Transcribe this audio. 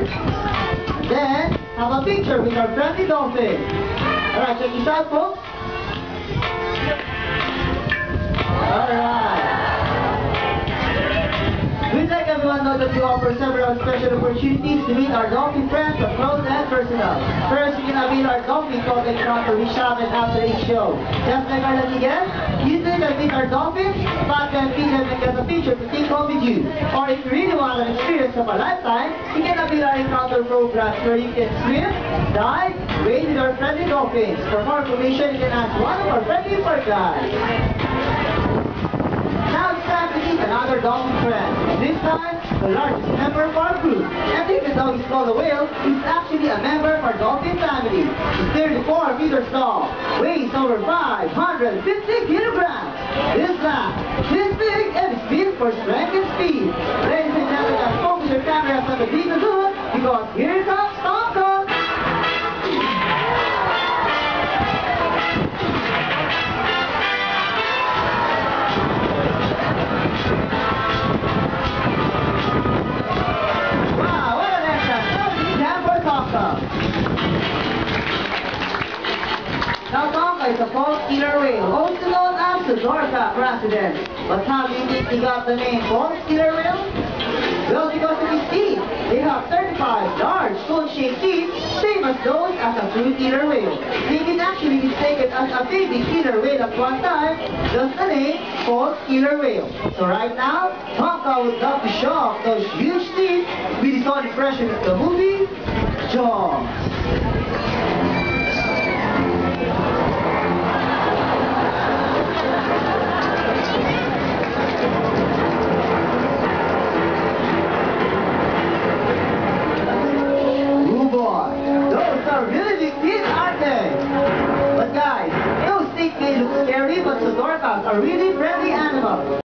Then, have a picture with our friendly dolphin. Alright, check this out, folks. Alright. We'd like everyone to know that we offer several special opportunities to meet our dolphin friends up close and personal. First, you can avail our dolphin talk encounter we shop and after each show. Just like our lucky guest, you too can meet our dolphins, spot them, feed them, and get a picture to take home with you. Or if you really want an experience of a lifetime, you can avail our encounter programs where you can swim, dive, wade with our friendly dolphins. For more information, you can ask one of our friendly park guides. Now it's time to meet another dolphin friend. This time, the largest member of our group. And even though he's called a whale, he's actually a member of our dolphin family. He's 34 meters tall, weighs over 550 kilograms. This man, this big, and is built for strength and speed. Ladies and gentlemen, focus your cameras on the big lagoon, because here comes Tom Tom. Now Tonka is a false killer whale, also known as the Dorca president. But how do you think he got the name false killer whale? Well, because of his teeth. They have 35 large cone-shaped teeth, same as those as a true killer whale. They can actually be taken as a baby killer whale at one time, thus the name false killer whale. So right now, Tonka would love to show off those huge teeth with his own impression of the movie, Jaws. But guys, those snakes may look scary, but the Dorcas are really friendly animals.